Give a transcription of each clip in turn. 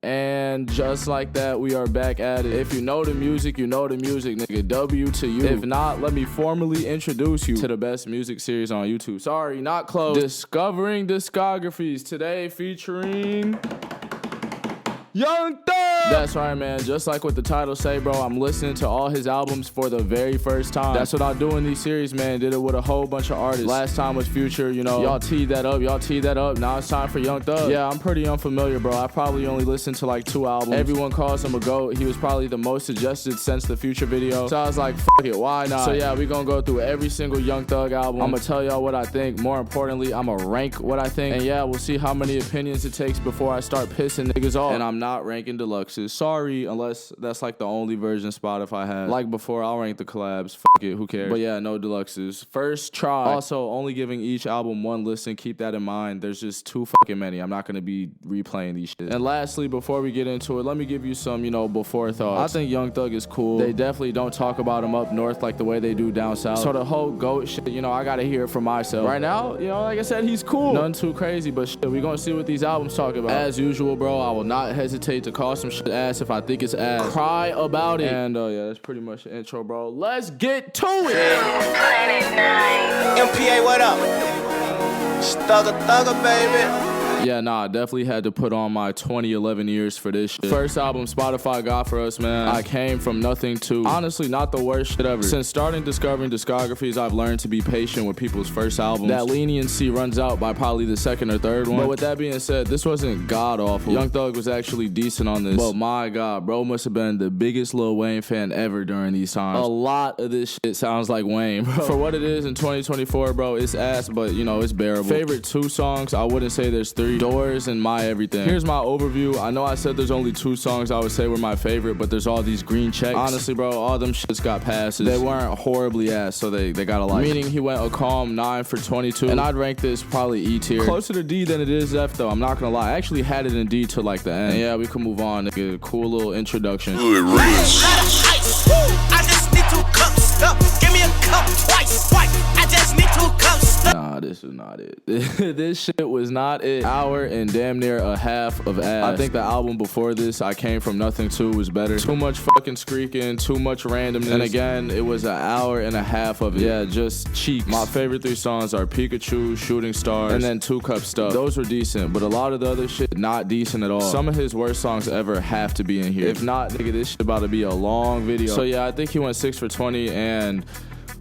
And just like that, we are back at it. If you know the music, you know the music, nigga. W to you. If not, let me formally introduce you to the best music series on YouTube. Sorry, not close. Discovering Discographies. Today featuring Young Thug. That's right, man. Just like what the title say, bro, I'm listening to all his albums for the very first time. That's what I do in these series, man. Did it with a whole bunch of artists. Last time was Future, you know. Y'all teed that up. Now it's time for Young Thug. Yeah, I'm pretty unfamiliar, bro. I probably only listened to like 2 albums. Everyone calls him a GOAT. He was probably the most suggested since the Future video. So I was like, fuck it, why not? So yeah, we gonna go through every single Young Thug album. I'm gonna tell y'all what I think. More importantly, I'm gonna rank what I think. And yeah, we'll see how many opinions it takes before I start pissing niggas off. And I'm not ranking deluxes. Sorry, unless that's like the only version Spotify has. Like before, I'll rank the collabs. Fuck it, who cares? But yeah, no deluxes. First try. Also, only giving each album 1 listen. Keep that in mind. There's just too fucking many. I'm not gonna be replaying these shit. And lastly, before we get into it, let me give you some, you know, before thoughts. I think Young Thug is cool. They definitely don't talk about him up north like the way they do down south. So the whole GOAT shit, you know, I gotta hear it for myself. Right now, you know, like I said, he's cool. Nothing too crazy, but shit, we gonna see what these albums talk about. As usual, bro, I will not hesitate to call some shit ass if I think it's ass. Cry about it. And yeah, that's pretty much the intro, bro. Let's get to it. MPA, what up? Thugger, baby. Yeah, nah, I definitely had to put on my 2011 ears for this shit. First album Spotify got for us, man. I came from nothing to, honestly, not the worst shit ever. Since starting discovering discographies, I've learned to be patient with people's first albums. That leniency runs out by probably the 2nd or 3rd one. But with that being said, this wasn't god-awful. Young Thug was actually decent on this. But my God, bro must have been the biggest Lil Wayne fan ever during these times. A lot of this shit sounds like Wayne, bro. For what it is in 2024, bro, it's ass, but, you know, it's bearable. Favorite 2 songs, I wouldn't say there's 3. Doors and My Everything. Here's my overview. I know I said there's only 2 songs I would say were my favorite, but there's all these green checks. Honestly, bro, all them shits got passes. They weren't horribly ass, so they got a like. Meaning he went a calm 9 for 22, and I'd rank this probably E tier. Closer to D than it is F, though. I'm not gonna lie. I actually had it in D till like the end. And yeah, we can move on. Nigga, cool little introduction. I just need 2 cups. Give me a cup twice. I just need 2 cups. Nah, this is not it. This shit was not it. Hour and damn near a half of ass. I think the album before this, I Came From Nothing to, was better. Too much fucking screeking, too much randomness. And again, it was an hour and a half of it. Yeah, just cheeks. My favorite 3 songs are Pikachu, Shooting Stars, and then 2 Cup Stuff. Those were decent, but a lot of the other shit, not decent at all. Some of his worst songs ever have to be in here. If not, nigga, this shit about to be a long video. So yeah, I think he went 6 for 20, and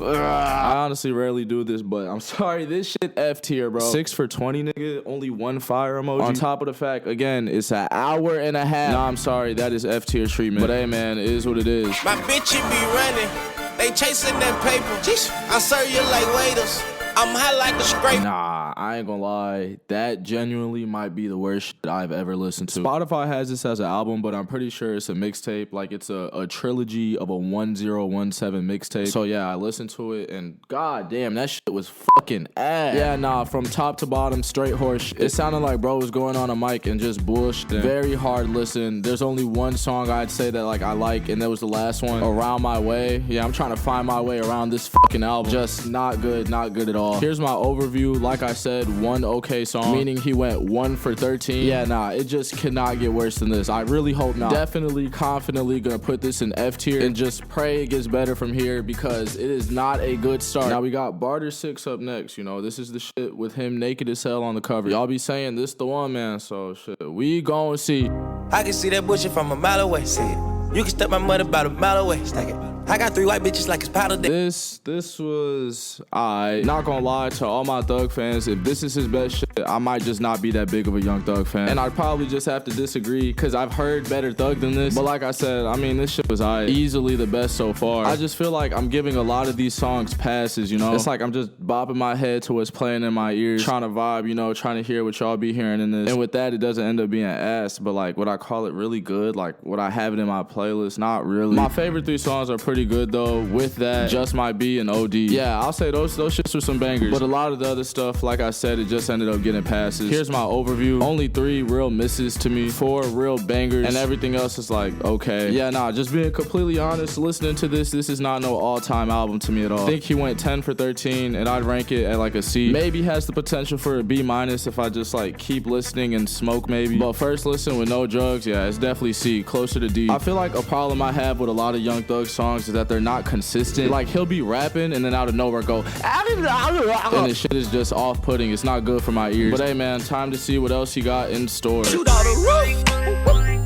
I honestly rarely do this, but I'm sorry, this shit F tier, bro. 6 for 20, nigga. Only 1 fire emoji. On top of the fact, again, it's an hour and a half. Nah, I'm sorry, that is F tier treatment. But hey, man, it is what it is. My bitch, it be running. They chasing that paper. Jeez, I serve you like waiters. I'm hot like a scraper. Nah, I ain't gonna lie. That genuinely might be the worst shit I've ever listened to. Spotify has this as an album, but I'm pretty sure it's a mixtape. Like, it's a trilogy of a 1017 mixtape. So yeah, I listened to it, and god damn, that shit was fucking ass. Yeah, nah, from top to bottom, straight horse shit. It sounded like bro was going on a mic and just bullshit. Very hard listen. There's only 1 song I'd say that like I like, and that was the last one, Around My Way. Yeah, I'm trying to find my way around this fucking album. Just not good at all. Here's my overview. Like I said, 1 okay song, meaning he went 1 for 13. Yeah, nah, it just cannot get worse than this. I really hope not. Definitely, confidently gonna put this in F tier and just pray it gets better from here, because it is not a good start. Now we got Barter 6 up next. You know, this is the shit with him naked as hell on the cover. Y'all be saying this the one, man, so shit, we gon' see. I can see that bullshit from a mile away. See it. You can step my money about a mile away. Stack it. I got 3 white bitches like it's powder day. This was, not gonna lie to all my Thug fans, if this is his best shit, I might just not be that big of a Young Thug fan. And I'd probably just have to disagree, because I've heard better Thug than this. But like I said, I mean, this shit was easily the best so far. I just feel like I'm giving a lot of these songs passes, you know? It's like I'm just bopping my head to what's playing in my ears, trying to vibe, you know, trying to hear what y'all be hearing in this. And with that, it doesn't end up being ass, but like, would I call it really good? Like, would I have it in my playlist? Not really. My favorite 3 songs are pretty good though. With that, Just Might Be and OD. Yeah, I'll say those shits were some bangers. But a lot of the other stuff, like I said, it just ended up getting getting passes. Here's my overview. Only 3 real misses to me, 4 real bangers, and everything else is like, okay. Yeah, nah, just being completely honest, listening to this is not no all-time album to me at all. I think he went 10 for 13, and I'd rank it at like a C. Maybe has the potential for a B- if I just like keep listening and smoke maybe. But first listen with no drugs, yeah, it's definitely C, closer to D. I feel like a problem I have with a lot of Young Thug songs is that they're not consistent. Like he'll be rapping and then out of nowhere go, and this shit is just off-putting. It's not good for my ears. But hey man, time to see what else he got in store. Shoot out the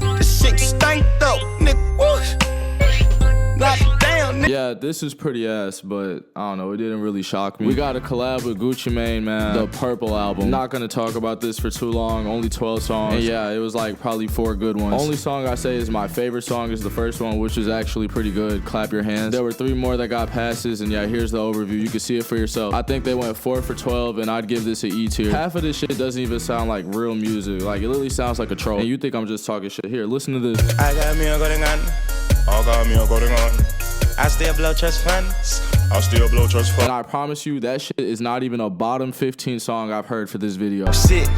roof. This shit stank though, nigga. Knock it down, nigga. Yeah, this is pretty ass, but I don't know, it didn't really shock me. We got a collab with Gucci Mane, man. The Purple album. Not gonna talk about this for too long, only 12 songs. And yeah, it was like probably 4 good ones. Only song I say is my favorite song is the first one, which is actually pretty good, Clap Your Hands. There were 3 more that got passes, and yeah, here's the overview. You can see it for yourself. I think they went 4 for 12, and I'd give this an E tier. Half of this shit doesn't even sound like real music. Like, it literally sounds like a troll. And you think I'm just talking shit. Here, listen to this. I got me a golden gun. I got me a golden gun. I still blow trust funds. And I promise you, that shit is not even a bottom 15 song I've heard for this video. Shit.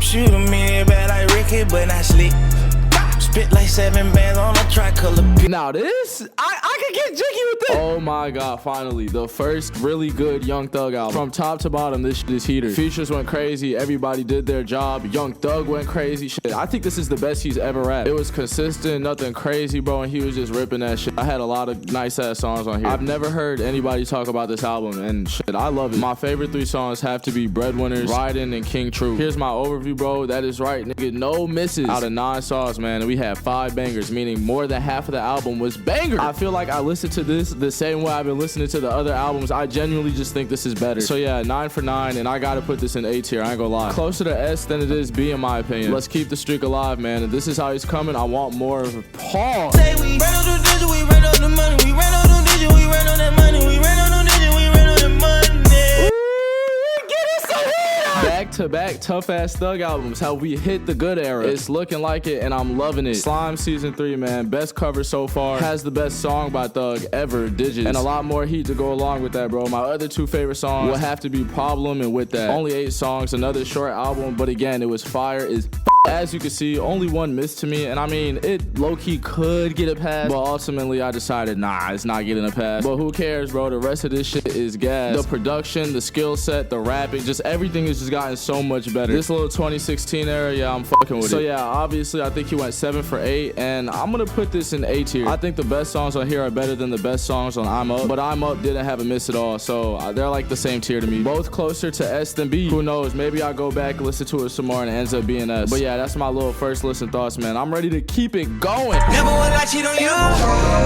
Shooting me bad like Ricky, but not sleep. Spit like 7 bands on a tricolor. Now this, I could get jiggy with this. Oh my god, finally, the first really good Young Thug album. From top to bottom, this shit is heater. Features went crazy, everybody did their job. Young Thug went crazy, shit. I think this is the best he's ever rapped. It was consistent, nothing crazy, bro, and he was just ripping that shit. I had a lot of nice ass songs on here. I've never heard anybody talk about this album, and shit, I love it. My favorite 3 songs have to be Breadwinners, Riding, and King True. Here's my overview, bro. That is right, nigga, no misses. Out of 9 songs, man, and we had 5 bangers, meaning more than half of the album was banger. I feel like I listened to this the same way I've been listening to the other albums. I genuinely just think this is better. So yeah, 9 for 9, and I gotta put this in A tier, I ain't gonna lie. Closer to S than it is B in my opinion. Let's keep the streak alive, man, and this is how he's coming. I want more of a pause. Say we ran on the digit, we ran on the money, we ran on the digit, we ran on that money, we ran on the digit, we ran on that money. Back-to-back tough-ass Thug albums, how we hit the good era. It's looking like it, and I'm loving it. Slime Season 3, man, best cover so far. Has the best song by Thug ever, Digits. And a lot more heat to go along with that, bro. My other 2 favorite songs will have to be Problem and With That. Only 8 songs, another short album, but again, it was fire as As you can see, only 1 missed to me, and I mean, it low-key could get a pass, but ultimately I decided, nah, it's not getting a pass. But who cares, bro? The rest of this shit is gas. The production, the skill set, the rapping, just everything has just gotten so much better. This little 2016 era, yeah, I'm fucking with it. So yeah, obviously I think he went 7 for 8, and I'm gonna put this in A tier. I think the best songs on here are better than the best songs on I'm Up, but I'm Up didn't have a miss at all, so they're like the same tier to me. Both closer to S than B. Who knows? Maybe I'll go back, listen to it some more, and it ends up being S. But yeah, that's my little first listen thoughts, man. I'm ready to keep it going. Never will I cheat on you.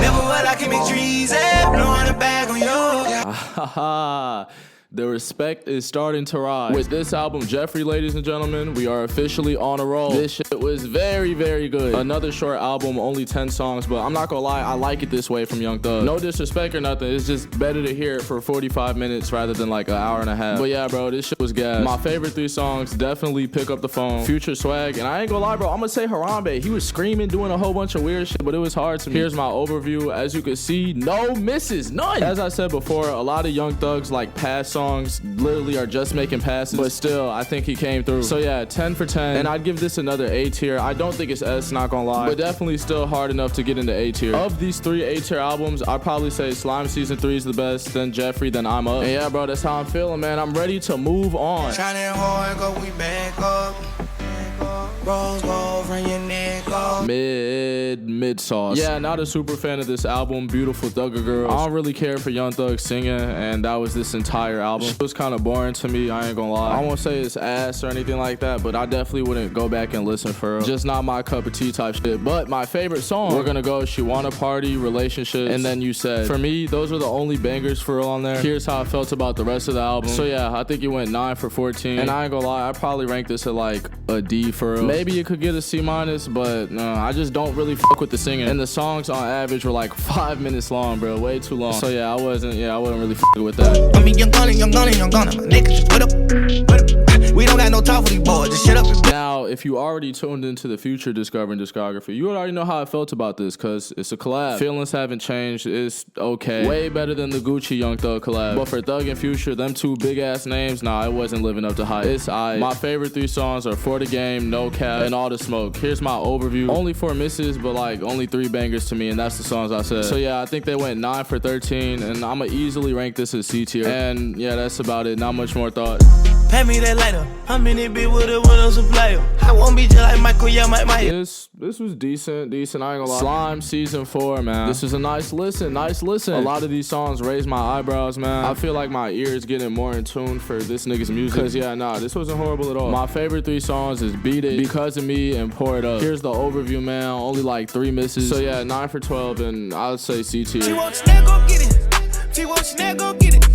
Never will I commit treason. Blowing a bag on you. The respect is starting to rise. With this album, Jeffery, ladies and gentlemen, we are officially on a roll. This shit was very, very good. Another short album, only 10 songs, but I'm not gonna lie, I like it this way from Young Thug. No disrespect or nothing, it's just better to hear it for 45 minutes rather than like an hour and a half. But yeah, bro, this shit was gas. My favorite 3 songs, definitely Pick Up the Phone, Future Swag, and I ain't gonna lie, bro, I'm gonna say Harambe. He was screaming, doing a whole bunch of weird shit, but it was hard to me. Here's my overview. As you can see, no misses, none. As I said before, a lot of Young Thug's like past songs literally are just making passes, but still, I think he came through. So yeah, 10 for 10, and I'd give this another A tier. I don't think it's S, not gonna lie, but definitely still hard enough to get into A tier. Of these 3 A tier albums, I'd probably say Slime Season 3 is the best, then Jeffery, then I'm Up. And yeah, bro, that's how I'm feeling, man. I'm ready to move on. Shining hard, go we back up. Rose gold from your neck off. Mid sauce. Yeah, not a super fan of this album, Beautiful Thugger Girls. I don't really care for Young Thug singing, and that was this entire album. It was kind of boring to me, I ain't gonna lie. I won't say it's ass or anything like that, but I definitely wouldn't go back and listen for real. Just not my cup of tea type shit. But my favorite song, we're gonna go She Wanna Party, Relationships, and Then You Said. For me, those are the only bangers for real on there. Here's how I felt about the rest of the album. So yeah, I think it went 9 for 14, and I ain't gonna lie, I probably rank this at like a D for real. Maybe it could get a C-, but no, I just don't really fuck with the singing. And the songs on average were like 5 minutes long, bro, way too long. So yeah, I wasn't really fucking with that. I mean, young gunning, my niggas just put up. We don't got no time for these boys. Just shut up and Now, if you already tuned into the future discovering discography, you already know how I felt about this, cause it's a collab. Feelings haven't changed. It's okay. Way better than the Gucci Young Thug collab. But for Thug and Future, them two big ass names, nah, it wasn't living up to hype. It's aight. My favorite 3 songs are For the Game, No Cap, and All the Smoke. Here's my overview. Only 4 misses, but like only 3 bangers to me, and that's the songs I said. So yeah, I think they went 9 for 13, and I'ma easily rank this as C tier. And yeah, that's about it. Not much more thought. pay me that later. I'm in it big with a window supplier. I won't be just like Michael, yeah, Mike. This was decent. I ain't gonna lie. Slime season 4, man. This is a nice listen. A lot of these songs raise my eyebrows, man. I feel like my ear is getting more in tune for this nigga's music. Cause yeah, nah, this wasn't horrible at all. My favorite 3 songs is Beat It, Because of Me, and Pour It Up. Here's the overview, man. Only like 3 misses. So yeah, 9 for 12, and I'd say C tier. She wants snap, go get it. She wants snap, go get it.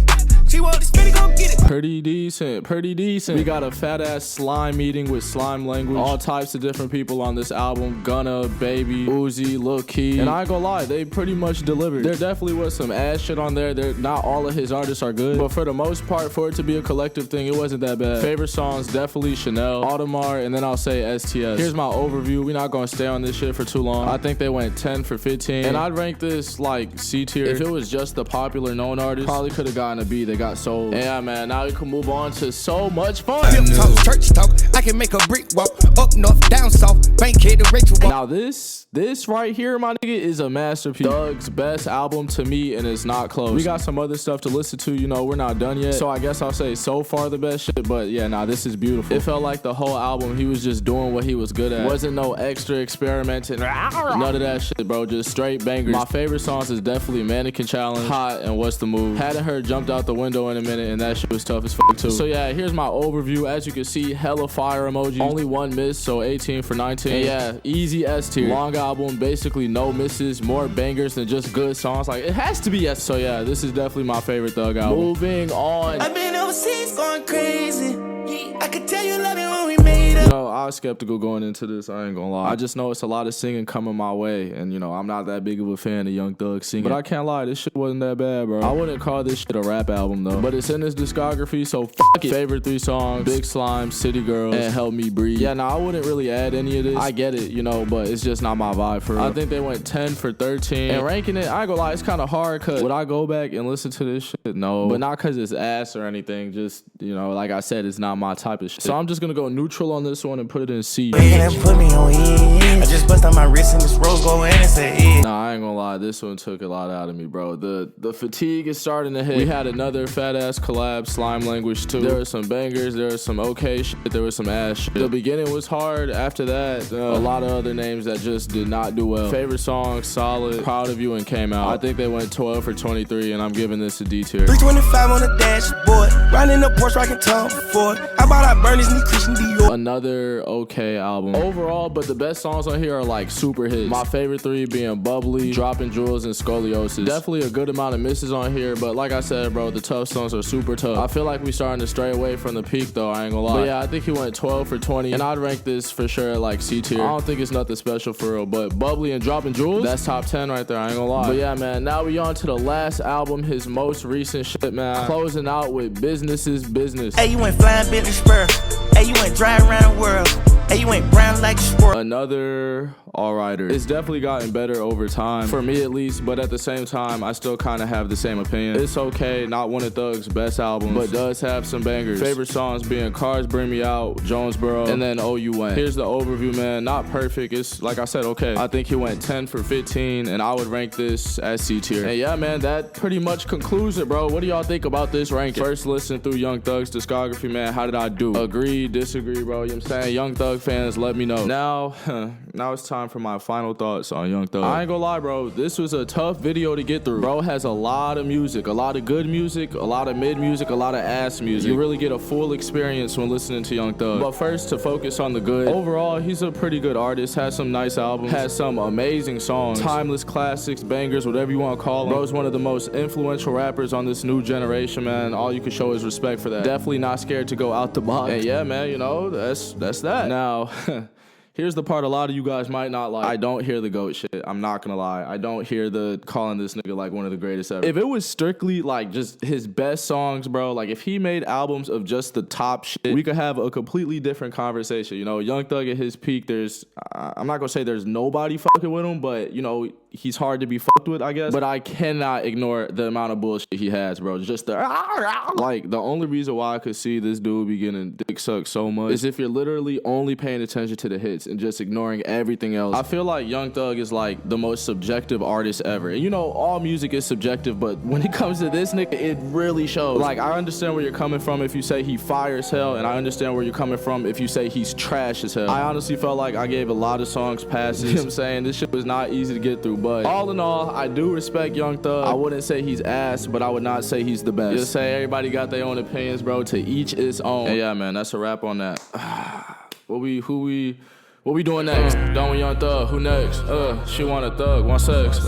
She want the spinny, go get it. Pretty decent. We got a fat ass slime meeting with slime language. All types of different people on this album. Gunna, Baby, Uzi, Lil Key. And I ain't gonna lie, they pretty much delivered. There definitely was some ass shit on there. Not all of his artists are good, but for the most part, for it to be a collective thing, it wasn't that bad. Favorite songs, definitely Chanel, Audemars, and then I'll say STS. Here's my overview. We're not gonna stay on this shit for too long. I think they went 10 for 15. And I'd rank this like C tier. If it was just the popular known artists, probably could have gotten a B. They got sold. Yeah, man, now we can move on to so much fun. Hip talk, church talk, I can make a brick walk. Up north, down south, bank kid to Rachel walk. Now this right here, my nigga, is a masterpiece. Thug's best album to me, and it's not close. We got some other stuff to listen to, you know, we're not done yet. So I guess I'll say so far the best shit, but yeah, nah, this is beautiful. It felt like the whole album, he was just doing what he was good at. Wasn't no extra experimenting, none of that shit, bro, just straight bangers. My favorite songs is definitely Mannequin Challenge, Hot, and What's the Move. Hadn't heard Jumped Out the Window in a minute, and that shit was tough as fuck too. So yeah, here's my overview. As you can see, hella fire emoji. Only 1 miss, so 18 for 19. And yeah, easy S tier. Long album, basically no misses, more bangers than just good songs. Like, it has to be S. So yeah, this is definitely my favorite Thug album. Moving on. I've been overseas going crazy. I could tell you love it when we made up. You know, I was skeptical going into this, I ain't gonna lie. I just know it's a lot of singing coming my way, and you know, I'm not that big of a fan of Young Thug singing. But I can't lie, this shit wasn't that bad, bro. I wouldn't call this shit a rap album though, but it's in his discography, so fuck it. Favorite 3 songs, Big Slime, City Girls, and Help Me Breathe. Yeah, nah, I wouldn't really add any of this. I get it, you know, but it's just not my vibe for real. I think they went 10 for 13. And ranking it, I ain't gonna lie, it's kind of hard, cause would I go back and listen to this shit? No. But not cause it's ass or anything, just, you know, like I said, it's not my type of shit. So I'm just gonna go neutral on this one and put it in C. Put me on I just bust on my wrist and this rose go in and say Nah, I ain't gonna lie, this one took a lot out of me, bro. The fatigue is starting to hit. We had another fat ass collab, Slime Language too. There were some bangers, there was some okay shit, there was some ass shit. The beginning was hard. After that, a lot of other names that just did not do well. Favorite song, Solid, Proud of You, and Came Out. I think they went 12 for 23, and I'm giving this a D tier. 325 on the dashboard, riding the Porsche, rocking Tom Ford. I bought out Bernie's new Christian Dior. Another okay album overall, but the best songs on here are like super hits. My favorite 3 being Bubbly, Dropping Jewels, and Scoliosis. Definitely a good amount of misses on here, but like I said, bro, the tough songs are super tough. I feel like we starting to stray away from the peak though, I ain't gonna lie. But yeah, I think he went 12 for 20, and I'd rank this for sure like C tier. I don't think it's nothing special for real, but Bubbly and Dropping Jewels, that's top 10 right there, I ain't gonna lie. But yeah, man, now we on to the last album, his most recent shit, man. Closing out with Business is Business. Hey, you went flying business spur. Hey, you went dry around the world. Hey, you ain't brown like a sport. Another all-righter. It's definitely gotten better over time, for me at least, but at the same time, I still kind of have the same opinion. It's okay, not one of Thug's best albums, but does have some bangers. Favorite songs being Cars Bring Me Out, Jonesboro, and then Oh You Went. Here's the overview, man. Not perfect. It's, like I said, okay. I think he went 10 for 15, and I would rank this as C tier. And yeah, man, that pretty much concludes it, bro. What do y'all think about this ranking? First listen through Young Thug's discography, man. How did I do? Agree, disagree, bro? You know what I'm saying? Young Thug fans, let me know. Now it's time for my final thoughts on Young Thug. I ain't gonna lie, bro. This was a tough video to get through. Bro has a lot of music, a lot of good music, a lot of mid music, a lot of ass music. You really get a full experience when listening to Young Thug. But first, to focus on the good. Overall, he's a pretty good artist. Has some nice albums. Has some amazing songs. Timeless classics, bangers, whatever you want to call them. Bro's one of the most influential rappers on this new generation, man. All you can show is respect for that. Definitely not scared to go out the box. And yeah, man, you know, that's that. Now, Here's the part a lot of you guys might not like. I don't hear the GOAT shit. I'm not gonna lie. I don't hear the calling this nigga like one of the greatest ever. If it was strictly like just his best songs, bro, like if he made albums of just the top shit, we could have a completely different conversation. You know, Young Thug at his peak, I'm not gonna say there's nobody fucking with him, but you know, he's hard to be fucked with, I guess. But I cannot ignore the amount of bullshit he has, bro. Just the like the only reason why I could see this dude be getting dick sucked so much is if you're literally only paying attention to the hits and just ignoring everything else. I feel like Young Thug is like the most subjective artist ever. And you know, all music is subjective, but when it comes to this nigga, it really shows. Like, I understand where you're coming from if you say he fire as hell, and I understand where you're coming from if you say he's trash as hell. I honestly felt like I gave a lot of songs passes. You know what I'm saying? This shit was not easy to get through, but all in all, I do respect Young Thug. I wouldn't say he's ass, but I would not say he's the best. Just say everybody got their own opinions, bro. To each its own. And yeah, man, that's a wrap on that. What we doing next? Done with Young Thug, who next? She want a thug, want sex.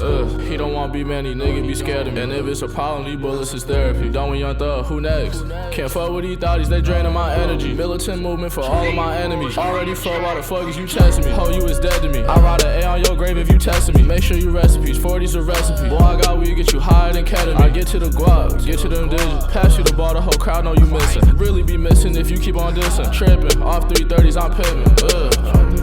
He don't want be many, nigga be scared of me. And if it's a problem, these bullets is therapy. Done with Young Thug, who next? Can't fuck with these thotties, they draining my energy. Militant movement for all of my enemies. Already fuck, why the fuck is you testing me? Ho, you is dead to me. I write an A on your grave if you testing me. Make sure you recipes, 40's a recipe. Boy, I got weed, get you higher than ketamine. I get to the guap, get to them digits. Pass you the ball, the whole crowd know you missing. Really be missing if you keep on dissing. Tripping, off 330s, I'm pimping.